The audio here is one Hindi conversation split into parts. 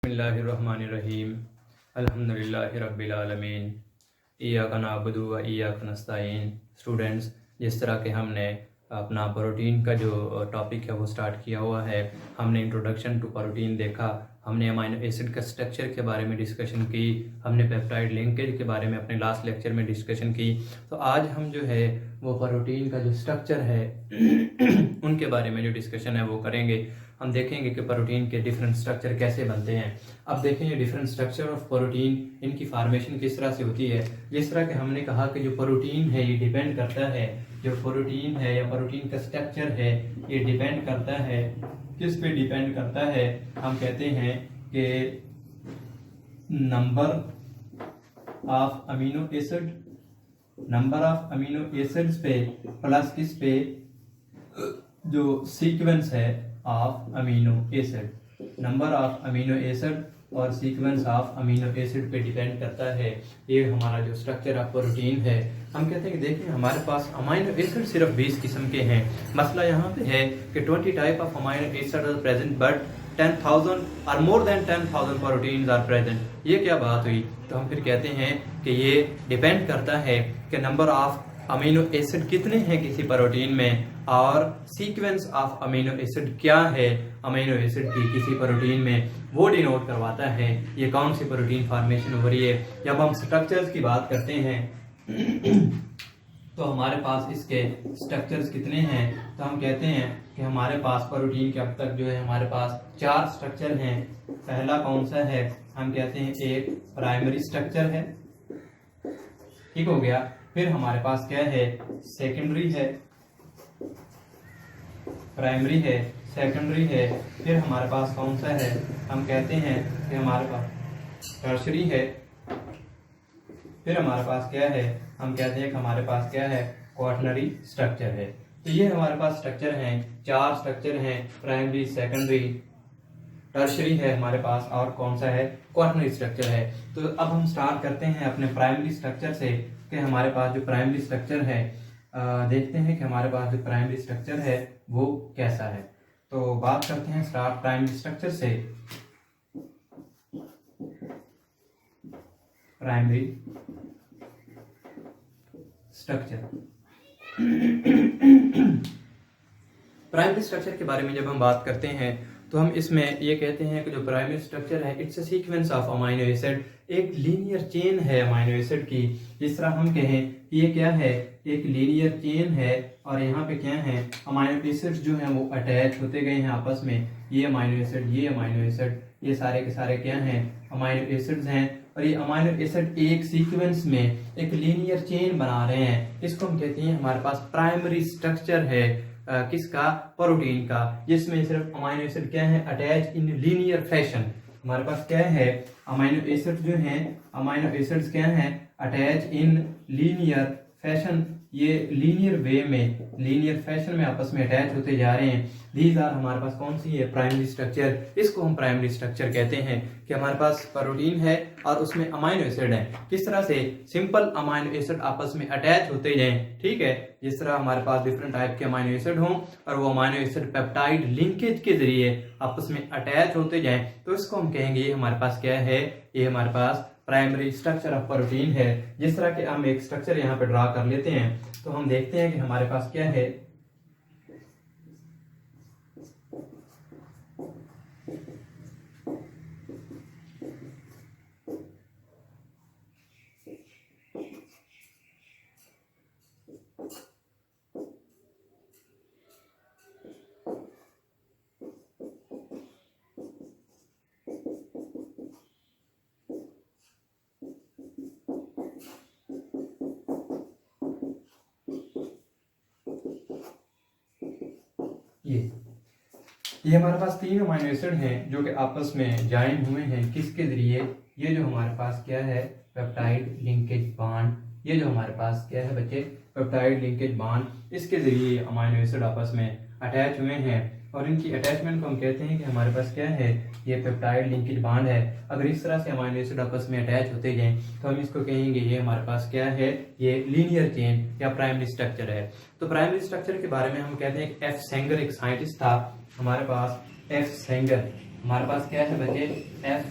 बिस्मिल्लाहिर्रहमानिर्रहीम अल्हम्दुलिल्लाहि रब्बिल आलमीन इय्याका नअबुदु व इय्याका नस्तईन। स्टूडेंट्स, जिस तरह के हमने अपना प्रोटीन का जो टॉपिक है वो स्टार्ट किया हुआ है, हमने इंट्रोडक्शन टू प्रोटीन देखा, हमने अमीनो एसिड का स्ट्रक्चर के बारे में डिस्कशन की, हमने पेप्टाइड लिंकेज के बारे में अपने लास्ट लेक्चर में डिस्कशन की। तो आज हम जो है वो प्रोटीन का जो स्ट्रक्चर है उनके बारे में जो डिस्कशन है वो करेंगे। हम देखेंगे कि प्रोटीन के डिफरेंट स्ट्रक्चर कैसे बनते हैं। अब देखेंगे डिफरेंट स्ट्रक्चर ऑफ प्रोटीन, इनकी फॉर्मेशन किस तरह से होती है। जिस तरह के हमने कहा कि जो प्रोटीन है ये डिपेंड करता है, जो प्रोटीन है या प्रोटीन का स्ट्रक्चर है ये डिपेंड करता है, किस पे डिपेंड करता है। हम कहते हैं कि number of amino acid, number of amino acids पे प्लस किस पे, जो सीक्वेंस है of amino acid, number of amino acid और सीक्वेंस ऑफ अमीनो एसिड पे डिपेंड करता है। ये हमारा जो स्ट्रक्चर ऑफ प्रोटीन है। हम कहते हैं कि देखिए हमारे पास अमीनो एसिड सिर्फ 20 किस्म के हैं। मसला यहाँ पे है कि 20 type of amino acid are present but 10,000 और more than 10,000 proteins are present. ये क्या बात हुई? तो हम फिर कहते हैं कि ये डिपेंड करता है कि नंबर ऑफ अमीनो एसिड कितने हैं किसी प्रोटीन में और सीक्वेंस ऑफ अमीनो एसिड क्या है अमीनो एसिड की किसी प्रोटीन में, वो डिनोट करवाता है ये कौन सी प्रोटीन फॉर्मेशन हो रही है। जब हम स्ट्रक्चर्स की बात करते हैं तो हमारे पास इसके स्ट्रक्चर्स कितने हैं, तो हम कहते हैं कि हमारे पास प्रोटीन के अब तक जो है हमारे पास 4 स्ट्रक्चर हैं। पहला कौन सा है? हम कहते हैं एक प्राइमरी स्ट्रक्चर है, ठीक हो गया। फिर हमारे पास क्या है? सेकेंडरी है, प्राइमरी है, सेकेंडरी है। फिर हमारे पास कौन सा है? हम कहते हैं कि हमारे पास टर्शरी है। फिर हमारे पास क्या है? हम कहते हैं कि हमारे पास क्या है? क्वाटरनरी स्ट्रक्चर है। तो ये हमारे पास स्ट्रक्चर हैं, 4 स्ट्रक्चर हैं, प्राइमरी, सेकेंडरी, टर्शरी है हमारे पास, और कौन सा है? क्वाटरनरी स्ट्रक्चर है। तो अब हम स्टार्ट करते हैं अपने प्राइमरी स्ट्रक्चर से कि हमारे पास जो प्राइमरी स्ट्रक्चर है देखते हैं कि हमारे पास जो प्राइमरी स्ट्रक्चर है वो कैसा है। तो बात करते हैं स्टार्ट प्राइमरी स्ट्रक्चर से। प्राइमरी स्ट्रक्चर प्राइमरी स्ट्रक्चर के बारे में जब हम बात करते हैं तो हम इसमें ये कहते हैं कि जो प्राइमरी स्ट्रक्चर है it's a sequence of amino acid, एक लीनियर चेन है अमीनो एसिड की। जिस तरह हम कहें ये क्या है? एक लीनियर चेन है और यहाँ पे क्या है? अमीनो एसिड जो हैं वो अटैच होते गए हैं आपस में। ये अमीनो एसिड, ये अमीनो एसिड, ये सारे के सारे क्या हैं? अमीनो एसिड्स हैं। और ये अमीनो एसिड एक सीक्वेंस में एक लीनियर चेन बना रहे हैं। इसको हम कहते हैं हमारे पास प्राइमरी स्ट्रक्चर है किसका? प्रोटीन का, जिसमें सिर्फ अमीनो एसिड क्या है? Attach in linear fashion. हमारे पास क्या है? अमीनो एसिड जो हैं, अमीनो एसिड्स क्या हैं? Attach in linear fashion. ये लीनियर वे में, लीनियर फैशन में आपस में अटैच होते जा रहे हैं। दीज आर हमारे पास कौन सी है? Primary structure. इसको हम प्राइमरी स्ट्रक्चर कहते हैं कि हमारे पास प्रोटीन है और उसमें अमीनो एसिड है। किस तरह से? सिंपल अमीनो एसिड आपस में अटैच होते जाएं, ठीक है। जिस तरह हमारे पास डिफरेंट टाइप के अमीनो एसिड हों और वो अमीनो एसिड पेप्टाइड लिंकेज के जरिए आपस में अटैच होते जाएं, तो इसको हम कहेंगे ये हमारे पास क्या है? ये हमारे पास प्राइमरी स्ट्रक्चर ऑफ प्रोटीन है। जिस तरह के हम एक स्ट्रक्चर यहाँ पे ड्रा कर लेते हैं तो हम देखते हैं कि हमारे पास क्या है? ये हमारे पास 3 अमीनो एसिड हैं जो कि आपस में ज्वाइन हुए हैं किसके जरिए? ये जो हमारे पास क्या है? Peptide linkage bond. ये जो हमारे पास क्या है बच्चे? Peptide linkage bond. इसके जरिए अमीनो एसिड आपस में अटैच हुए हैं और इनकी अटैचमेंट को हम कहते हैं कि हमारे पास क्या है? ये पेप्टाइड लिंकेज बॉन्ड है। अगर इस तरह से अमीनो एसिड आपस में अटैच होते जाएं तो हम इसको कहेंगे ये हमारे पास क्या है? ये लीनियर चेन या प्राइमरी स्ट्रक्चर है। तो प्राइमरी स्ट्रक्चर के बारे में हम कहते हैं कि एफ सेंगर एक साइंटिस्ट था हमारे पास, एफ सेंगर। हमारे पास क्या है बच्चे, एफ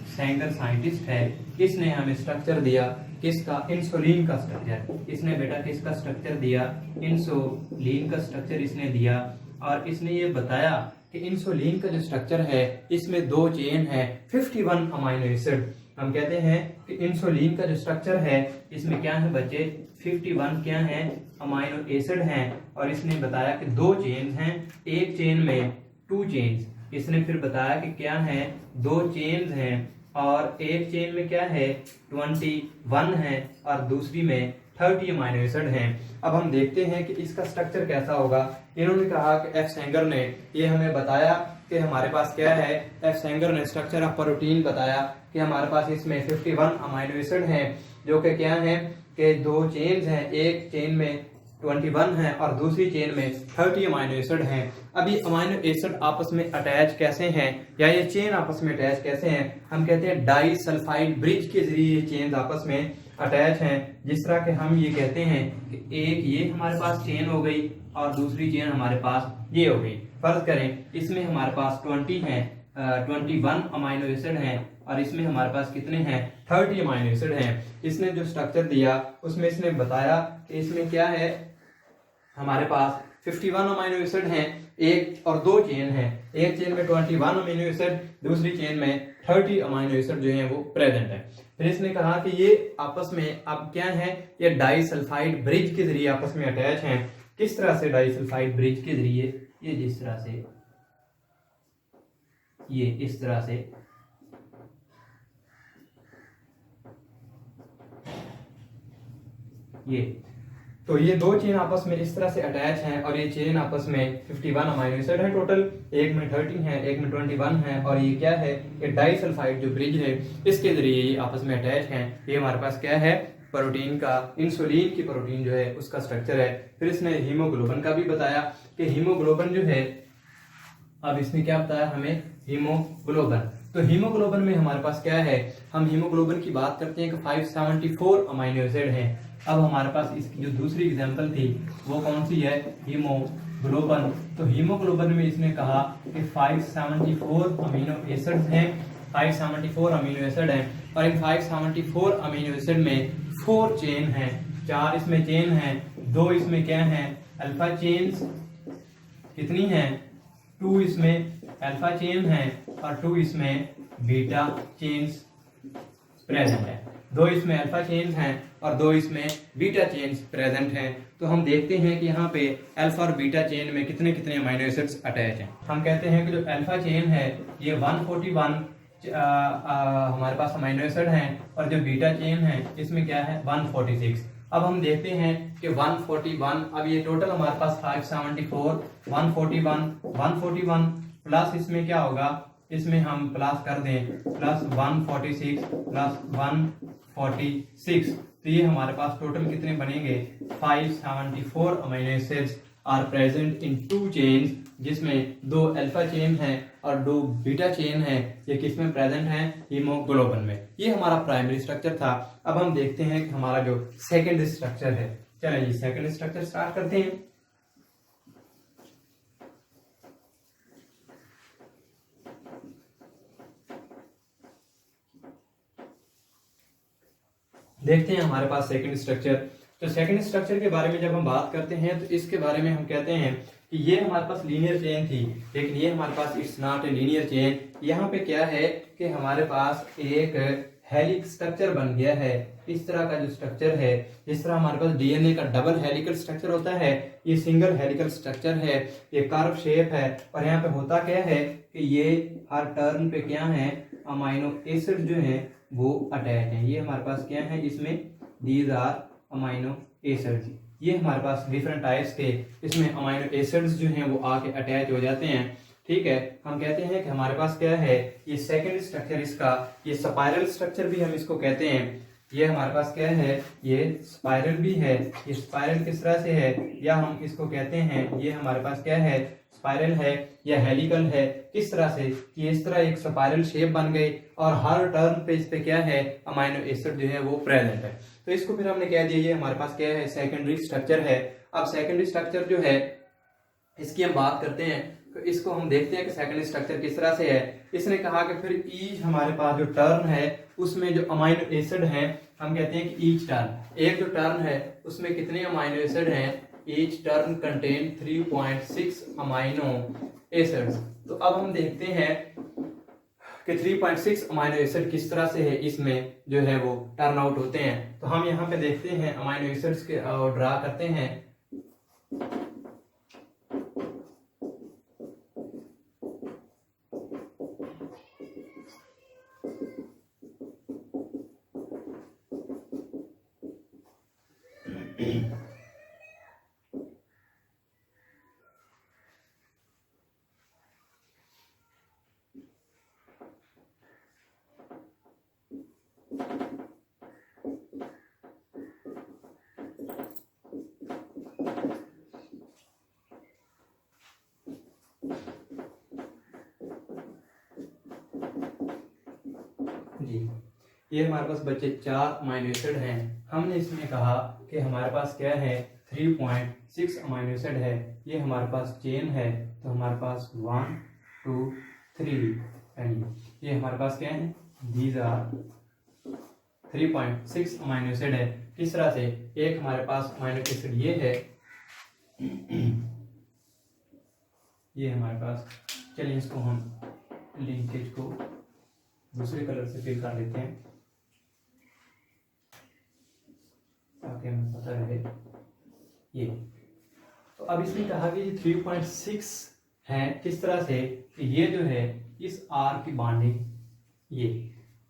सेंगर साइंटिस्ट है, इसने हमें स्ट्रक्चर दिया किसका, इंसुलिन का स्ट्रक्चर। इसने बेटा किसका स्ट्रक्चर दिया, इंसुलिन का स्ट्रक्चर इसने दिया। और इसने ये बताया कि इंसुलिन का जो स्ट्रक्चर है इसमें 2 चेन है, 51 अमाइनो एसिड। हम कहते हैं कि इंसुलिन का जो स्ट्रक्चर है इसमें क्या है बच्चे, 51 क्या है अमाइनो एसिड हैं। और इसने बताया कि 2 चेन हैं, एक चेन में 2 चेन्स। इसने फिर बताया कि क्या है 2 चेन्स हैं और एक चेन में क्या है 21 है और दूसरी में 30 अमाइनो एसिड हैं। अब हम देखते हैं कि इसका स्ट्रक्चर कैसा होगा। इन्होंने कहा कि एफ सेंगर ने ये हमें बताया कि हमारे पास क्या है, एफ सेंगर ने स्ट्रक्चर ऑफ प्रोटीन बताया कि हमारे पास इसमें 51 अमाइनो एसिड हैं, जो कि क्या है कि 2 चेन्स हैं, एक चेन में 21 है और दूसरी चेन में 30 अमाइनो एसिड हैं। अब ये अमाइनो एसिड आपस में अटैच कैसे हैं, या ये चेन आपस में अटैच कैसे हैं, हम कहते हैं डाई सल्फाइड ब्रिज के जरिए ये चेन आपस में अटैच हैं। जिस तरह के हम ये कहते हैं कि एक ये हमारे पास चेन हो गई और दूसरी चेन हमारे पास ये हो गई। फर्ज करें इसमें हमारे पास 21 अमाइनो एसिड हैं और इसमें हमारे पास कितने हैं, 30 अमाइनो एसिड हैं। इसने जो स्ट्रक्चर दिया उसमें इसने बताया कि इसमें क्या है, हमारे पास 51 अमाइनो एसिड हैं, एक और 2 चेन हैं, एक चेन में 21 अमीनो एसिड, दूसरी चेन में 30 अमीनो एसिड जो है वो प्रेजेंट है। फिर इसने कहा कि ये आपस में अब क्या है, ये डाइसल्फाइड ब्रिज के जरिए आपस में अटैच हैं। किस तरह से डाइसल्फाइड ब्रिज के जरिए, ये जिस तरह से, ये इस तरह से, ये तो ये 2 चेन आपस में इस तरह से अटैच हैं और ये चेन आपस में 51 अमीनो एसिड है टोटल, एक में 13 है, एक में 21 है और ये क्या है, ये डाइसल्फाइड जो ब्रिज है इसके जरिए ये आपस में अटैच हैं। ये हमारे पास क्या है, प्रोटीन का, इंसुलिन की प्रोटीन जो है उसका स्ट्रक्चर है। फिर इसने हीमोग्लोबिन का भी बताया कि हीमोग्लोबिन जो है, अब इसने क्या बताया हमें, हीमोग्लोबिन। तो हीमोग्लोबिन में हमारे पास क्या है, हम हीमोग्लोबिन की बात करते हैं कि 574 अमीनो एसिड हैं। अब हमारे पास इसकी जो दूसरी एग्जांपल थी वो कौन सी है, हीमोग्लोबिन। तो हीमोग्लोबिन में इसने कहा कि 574 अमीनो एसिड्स हैं, 574 अमीनो एसिड हैं और इन 574 अमीनो एसिड में 4 चेन हैं, 4 इसमें चेन हैं, 2 इसमें क्या हैं, अल्फा चेन्स, कितनी हैं, 2 इसमें अल्फा चेन है और 2 इसमें बीटा चेन्स प्रेजेंट है। 2 इसमें अल्फा चेन्स हैं और 2 इसमें बीटा चेन्स प्रेजेंट हैं। तो हम देखते हैं कि यहाँ पे अल्फा और बीटा चेन में कितने कितने अमीनो एसिड्स अटैच हैं। हम कहते हैं कि जो अल्फा चेन है ये 141 हमारे पास अमीनो एसिड हैं और जो बीटा चेन है इसमें क्या है 146। अब हम देखते हैं कि 141, अब ये टोटल हमारे पास 574, 141 प्लस इसमें क्या होगा, इसमें हम प्लस कर दें प्लस 146 प्लस 146, तो ये हमारे पास टोटल कितने बनेंगे, 574 amino acids are present in 2 chains, जिसमें 2 अल्फा चेन है और 2 बीटा चेन है। ये किसमें प्रेजेंट है, हीमोग्लोबिन में। ये हमारा प्राइमरी स्ट्रक्चर था। अब हम देखते हैं कि हमारा जो सेकेंडरी स्ट्रक्चर है, चलिए जी सेकेंडरी स्ट्रक्चर स्टार्ट करते हैं। देखते हैं हमारे पास सेकंड स्ट्रक्चर। तो सेकंड स्ट्रक्चर के बारे में जब हम बात करते हैं तो इसके बारे में हम कहते हैं कि ये हमारे पास लीनियर चेन थी, लेकिन ये हमारे पास it's not a linear chain. यहाँ पे क्या है कि हमारे पास एक हेलिक्स स्ट्रक्चर बन गया है। इस तरह का जो स्ट्रक्चर है, जिस तरह हमारे पास डीएनए का डबल हेलिकल स्ट्रक्चर होता है, ये सिंगल हेलिकल स्ट्रक्चर है, ये कर्व शेप है। और यहाँ पे होता क्या है कि ये हर टर्न पे क्या है, अमाइनो एसिड जो है वो अटैच है। ये हमारे पास क्या है, इसमें दीज आर अमाइनो एसिड्स। ये हमारे पास डिफरेंट टाइप्स के इसमें अमाइनो एसिड्स जो हैं वो आके अटैच हो जाते हैं। ठीक है, हम कहते हैं कि हमारे पास क्या है, ये सेकंड स्ट्रक्चर इसका, ये स्पाइरल स्ट्रक्चर भी हम इसको कहते हैं। ये हमारे पास क्या है, ये स्पाइरल भी है। ये स्पाइरल किस तरह से है, या हम इसको कहते हैं ये हमारे पास क्या है, स्पाइरल है या हेलिकल है। किस तरह से कि इस तरह एक स्पाइरल शेप बन गई और हर टर्न पे इस पे क्या है, अमाइनो एसिड जो है वो प्रेजेंट है। तो इसको फिर हमने कह दिया ये हमारे पास क्या है, सेकेंडरी स्ट्रक्चर है। अब सेकेंडरी स्ट्रक्चर जो है इसकी हम बात करते हैं तो इसको हम देखते हैं कि सेकंड स्ट्रक्चर किस तरह से है। इसने कहा कि फिर ईच हमारे पास जो टर्न है उसमें जो अमाइनो एसिड हैं, हम कहते हैं कि ईच टर्न, एक जो टर्न है उसमें कितने अमाइनो एसिड हैं, each turn contain 3.6 amino acids. तो अब हम देखते हैं कि 3.6 अमाइनो एसिड किस तरह से है इसमें जो है वो टर्न आउट होते हैं। तो हम यहाँ पे देखते हैं अमाइनो एसिड्स के ड्रा करते हैं। जी, ये हमारे पास बच्चे 4 अमाइनो एसिड हैं। हमने इसमें कहा कि हमारे पास क्या है 3.6 अमाइनो एसिड है, ये हमारे पास चेन है। तो हमारे पास 1 2 3 एंड ये हमारे पास क्या है, दीज आर 3.6 अमाइनो एसिड है। किस तरह से, एक हमारे पास अमाइनो एसिड ये है, ये हमारे पास, चलिए इसको हम लिंकेज को दूसरे कलर से फिल कर लेते हैं ताकि हमें पता रहे ये। तो अब इसने कहा कि ये 3.6 है, किस तरह से कि ये जो है इस आर की बॉन्डिंग ये।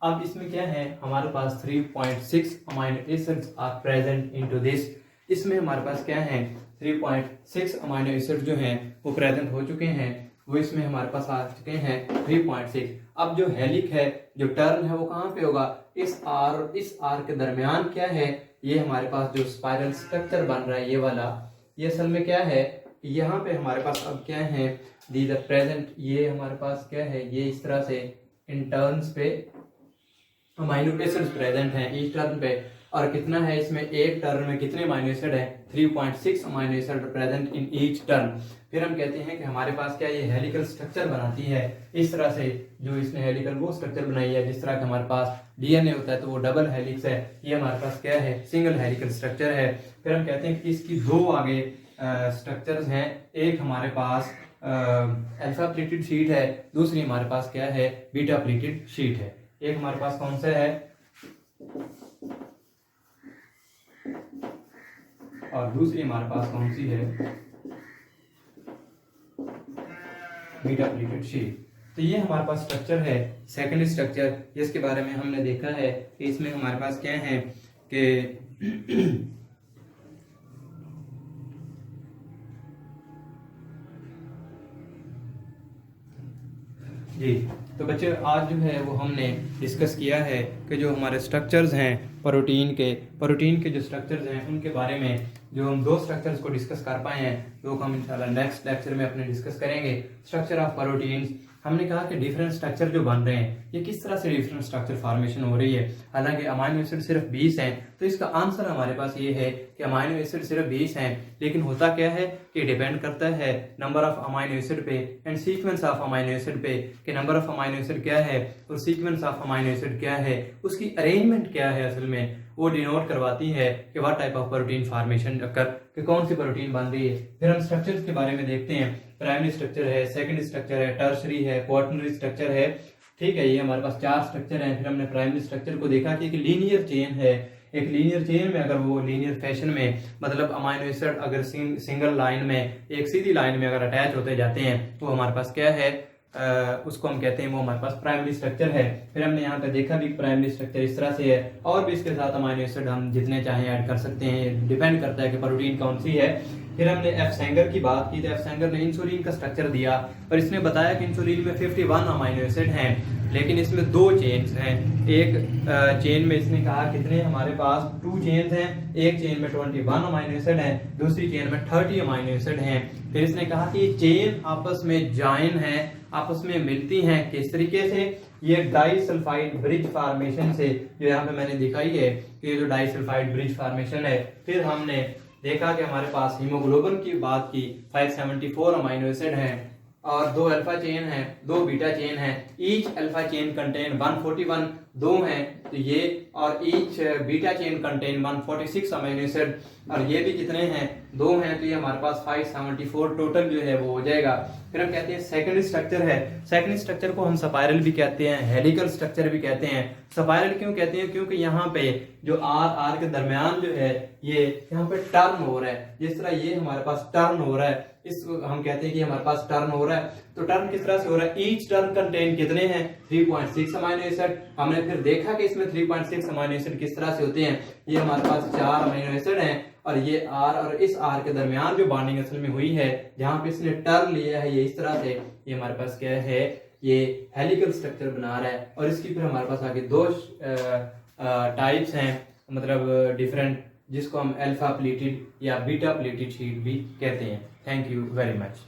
अब इसमें क्या है, हमारे पास 3.6 amino acids are present into this. इसमें हमारे पास क्या है 3.6 अमाइनो एसिड जो हैं वो प्रेजेंट हो चुके हैं, वो इसमें हमारे पास आ चुके हैं 3.6। अब जो हेलिक है, जो टर्न है, वो कहाँ पे होगा, इस आर के दरमियान क्या है, ये हमारे पास जो स्पाइरल स्ट्रक्चर बन रहा है ये वाला, ये असल में क्या है, यहाँ पे हमारे पास अब क्या है दीज आर प्रेजेंट, ये हमारे पास क्या है, ये इस तरह से इन टर्न्स पे अमाइनो एसिड्स प्रेजेंट हैं ईच टर्न पे। और कितना है इसमें, एक टर्न में कितने अमाइनो एसिड है, 3.6 amino acid present in each turn. फिर हम कहते हैं कि हमारे पास क्या ये हेलिकल स्ट्रक्चर बनाती है इस तरह से, जो इसने हेलिकल वो स्ट्रक्चर बनाई है जिस तरह का हमारे पास डीएनए होता है तो वो डबल हेलिक्स है, ये हमारे पास क्या है सिंगल हेलिकल स्ट्रक्चर है। फिर हम कहते हैं कि इसकी दो आगे स्ट्रक्चर्स हैं, एक हमारे पास अल्फा प्लेटेड शीट है, दूसरी हमारे पास क्या है बीटा प्लेटेड शीट है। एक हमारे पास कौन सा है और दूसरी हमारे पास कौन सी है, बीटा प्लेटेड शीट। तो ये हमारे पास स्ट्रक्चर है सेकंड स्ट्रक्चर, जिसके बारे में हमने देखा है कि इसमें हमारे पास क्या है कि जी। तो बच्चे आज जो है वो हमने डिस्कस किया है कि जो हमारे स्ट्रक्चर्स हैं प्रोटीन के जो स्ट्रक्चर्स हैं उनके बारे में जो हम दो स्ट्रक्चर्स को डिस्कस कर पाए हैं, तो हम इंशाल्लाह नेक्स्ट लेक्चर में अपने डिस्कस करेंगे। स्ट्रक्चर ऑफ प्रोटीन्स, हमने कहा कि डिफरेंट स्ट्रक्चर जो बन रहे हैं ये किस तरह से डिफरेंट स्ट्रक्चर फॉर्मेशन हो रही है। हालांकि अमाइनो एसिड सिर्फ 20 हैं, तो इसका आंसर हमारे पास ये है कि अमाइनो एसिड सिर्फ 20 हैं, लेकिन होता क्या है कि डिपेंड करता है नंबर ऑफ अमाइनो एसिड पे and sequence of amino acid पे, कि नंबर ऑफ अमाइनो एसिड क्या है और सीक्वेंस ऑफ अमाइनो एसिड क्या है, उसकी अरेंजमेंट क्या है, असल में वो डिनोट करवाती है कि what type of protein formation occur, कि कौन सी प्रोटीन बन रही है। फिर हम स्ट्रक्चर्स के बारे में देखते हैं, प्राइमरी स्ट्रक्चर है, सेकंड स्ट्रक्चर है, टर्शरी है, क्वाटरनरी स्ट्रक्चर है, ठीक है। ये हमारे पास 4 स्ट्रक्चर हैं। फिर हमने प्राइमरी स्ट्रक्चर को देखा कि एक लीनियर चेन है, एक लीनियर चेन में अगर वो लीनियर फैशन में, मतलब अमाइनो एसिड अगर सिंगल लाइन में एक सीधी लाइन में अगर अटैच होते जाते हैं तो हमारे पास क्या है उसको हम कहते हैं वो हमारे पास प्राइमरी स्ट्रक्चर है। फिर हमने यहाँ पे देखा भी प्राइमरी स्ट्रक्चर इस तरह से है, और भी इसके साथ अमाइनो एसिड हम जितने चाहें ऐड कर सकते हैं, डिपेंड करता है कि प्रोटीन कौन सी है। फिर हमने एफ सेंगर की बात की, तो एफ सेंगर ने इंसुलिन का स्ट्रक्चर दिया और इसने बताया कि इंसुलिन में 51 अमाइनो एसिड हैं, लेकिन इसमें 2 चेन्स हैं। एक चेन में इसने कहा कितने हमारे पास 2 चेन्स हैं, एक चेन में 21 अमाइनो एसिड हैं, दूसरी चेन में 30 अमाइनो एसिड हैं। फिर इसने कहा कि ये चेन आपस में जॉइन है, आपस में मिलती हैं, किस तरीके से, ये डाइसल्फाइड ब्रिज फॉर्मेशन से, जो यहाँ पे मैंने दिखाई है कि ये जो डाइसल्फाइड ब्रिज फॉर्मेशन है। फिर हमने देखा कि हमारे पास हीमोग्लोबिन की बात की, 574 अमाइनो एसिड हैं, और 2 अल्फा चेन है, 2 बीटा चेन है। ईच अल्फा चेन कंटेन 141, 2 हैं तो ये, और each beta chain contain 146 amino acid, और ये भी कितने हैं, 2 हैं, तो ये हमारे पास 574 टोटल जो है वो हो जाएगा। फिर हम कहते हैं सेकंड स्ट्रक्चर है। सेकंड स्ट्रक्चर को हम स्पाइरल भी कहते हैं, हेलिकल स्ट्रक्चर भी कहते हैं। स्पाइरल क्यों कहते हैं, क्योंकि यहाँ पे जो आर के दरमियान जो है ये यहाँ पे टर्न हो रहा है, जिस तरह ये हमारे पास टर्न हो रहा है, इस हम कहते हैं कि हमारे पास टर्न हो रहा है। तो टर्न किस तरह से हो रहा है, ईच टर्न कंटेन कितने हैं, 3.6 अमीनो एसिड। हमने फिर देखा कि इसमें 3.6 अमीनो एसिड किस तरह से होते हैं। ये हमारे पास 4 अमीनो एसिड हैं, और ये आर और इस आर के दरमियान जो बॉन्डिंग असल में हुई है, जहां पे इसने टर्न लिया है ये इस तरह से, ये हमारे पास क्या है, ये हेलिकल स्ट्रक्चर बना रहा है। और इसकी फिर हमारे पास आगे 2 टाइप्स हैं, मतलब डिफरेंट, जिसको हम अल्फा प्लेटेड या बीटा प्लेटेड शीट भी कहते हैं। Thank you very much.